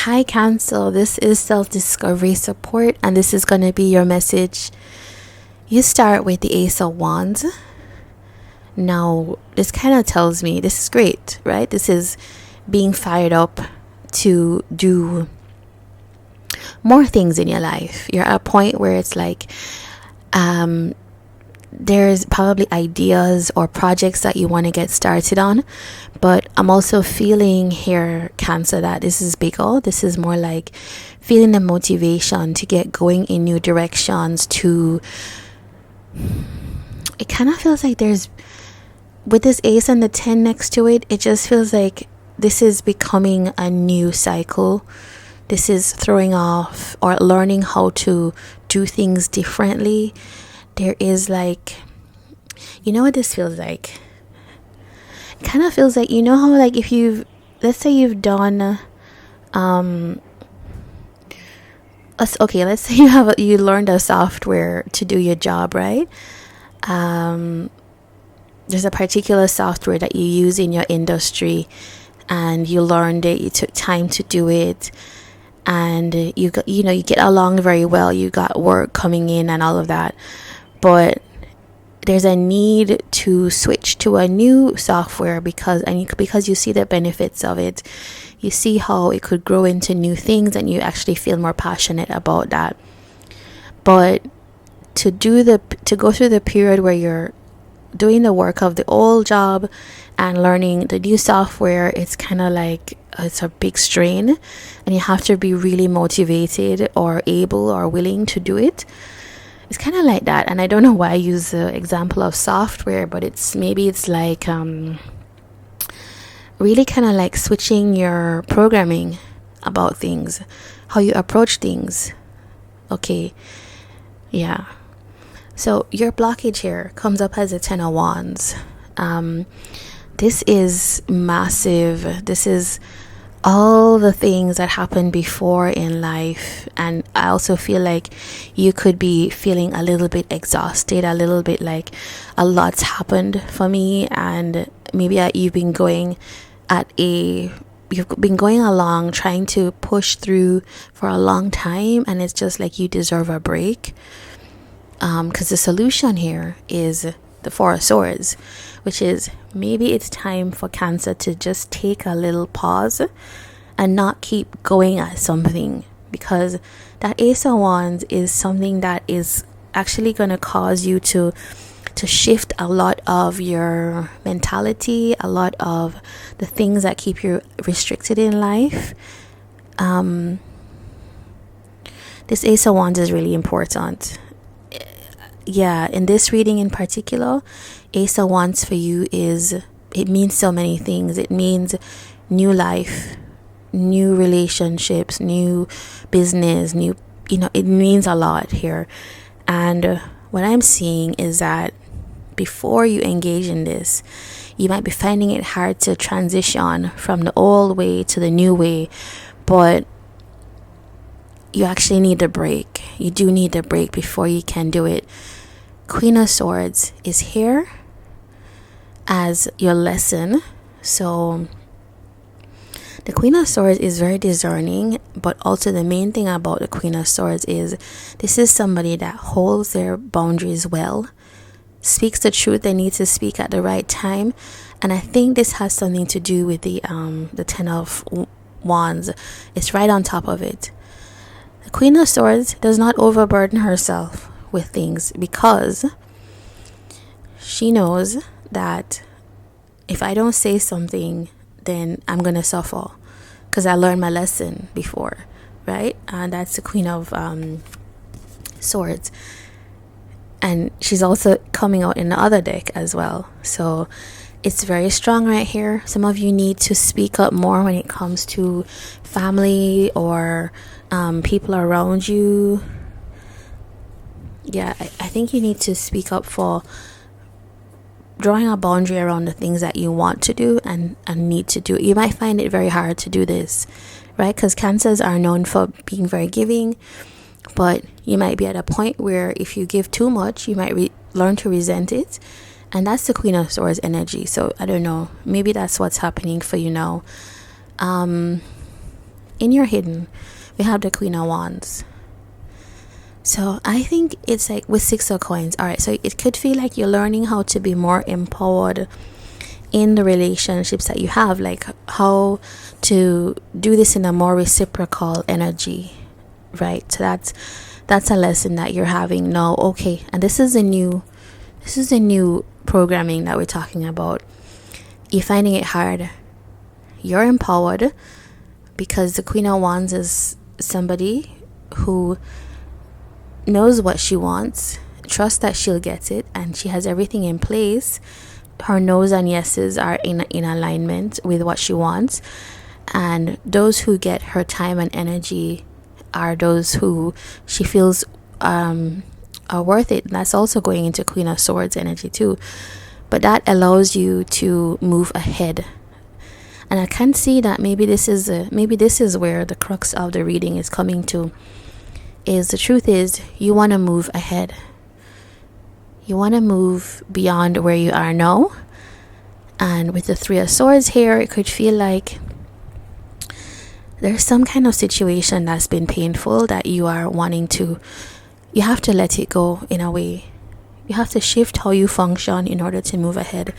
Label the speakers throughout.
Speaker 1: Hi Cancer, this is self-discovery support, and this is going to be your message. You start with the Ace of Wands. Now, this kind of tells me this is great, right? This is being fired up to do more things in your life. You're at a point where it's like there's probably ideas or projects that you want to get started on, but I'm also feeling here, Cancer, that this is bigger. This is more like feeling the motivation to get going in new directions. It kind of feels like there's, with this ace and the 10 next to it, it just feels like this is becoming a new cycle. This is throwing off or learning how to do things differently. There is like, you know what this feels like? It kind of feels like, you know how like if you've, let's say you've done, let's say you learned a software to do your job, right? There's a particular software that you use in your industry, and you learned it, you took time to do it, and you get along very well, you got work coming in and all of that. But there's a need to switch to a new software because you see the benefits of it. You see how it could grow into new things, and you actually feel more passionate about that. But to go through the period where you're doing the work of the old job and learning the new software, it's kind of like it's a big strain, and you have to be really motivated or able or willing to do it. It's kind of like that. And I don't know why I use the example of software, but it's like really kind of like switching your programming about things, how you approach things. Okay, yeah. So your blockage here comes up as a 10 of Wands. This is massive. This is all the things that happened before in life, and I also feel like you could be feeling a little bit exhausted, a little bit like a lot's happened for me, and maybe you've been going along trying to push through for a long time, and it's just like you deserve a break, because the solution here is the Four of Swords, which is maybe it's time for Cancer to just take a little pause and not keep going at something, because that Ace of Wands is something that is actually going to cause you to shift a lot of your mentality, a lot of the things that keep you restricted in life. This Ace of Wands is really important. Yeah, in this reading in particular, Ace of Wands for you it means so many things. It means new life, new relationships, new business, it means a lot here. And what I'm seeing is that before you engage in this, you might be finding it hard to transition from the old way to the new way, but you actually need a break. You do need a break before you can do it. Queen of Swords is here as your lesson. So the Queen of Swords is very discerning, but also the main thing about the Queen of Swords is this is somebody that holds their boundaries well, speaks the truth they need to speak at the right time. And I think this has something to do with the 10 of Wands. It's right on top of it. The Queen of Swords does not overburden herself with things, because she knows that if I don't say something, then I'm going to suffer, because I learned my lesson before, right? And that's the Queen of Swords. And she's also coming out in the other deck as well. So It's very strong right here. Some of you need to speak up more when it comes to family or people around you. Yeah, I think you need to speak up for drawing a boundary around the things that you want to do and need to do. You might find it very hard to do this, right? Because Cancers are known for being very giving, but you might be at a point where if you give too much, you might learn to resent it. And that's the Queen of Swords energy. So I don't know, maybe that's what's happening for you now. In your hidden, we have the Queen of Wands. So I think it's like with Six of Coins. All right, so it could feel like you're learning how to be more empowered in the relationships that you have, like how to do this in a more reciprocal energy, right? So that's a lesson that you're having now. Okay, and this is a new programming that we're talking about. You're finding it hard. You're empowered because the Queen of Wands is somebody who knows what she wants, trusts that she'll get it, and she has everything in place. Her no's and yeses are in alignment with what she wants, and those who get her time and energy are those who she feels are worth it. And that's also going into Queen of Swords energy too, but that allows you to move ahead. And I can see that maybe this is where the crux of the reading is coming to. Is the truth is you want to move ahead. You want to move beyond where you are now. And with the Three of Swords here, it could feel like there's some kind of situation that's been painful that you are wanting to, you have to let it go in a way. You have to shift how you function in order to move ahead.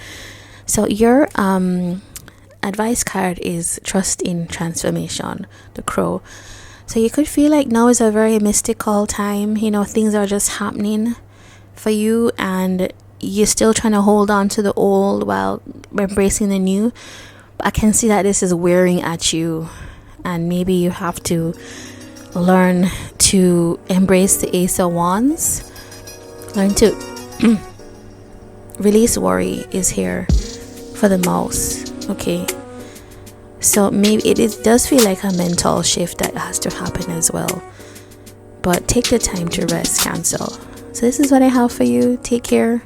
Speaker 1: So your advice card is Trust in Transformation, the Crow. So you could feel like now is a very mystical time. You know, things are just happening for you and you're still trying to hold on to the old while embracing the new. But I can see that this is wearing at you, and maybe you have to learn to embrace the Ace of Wands. Learn to release worry is here for the mouse. Okay. So maybe it does feel like a mental shift that has to happen as well. But take the time to rest, Cancer. So this is what I have for you. Take care.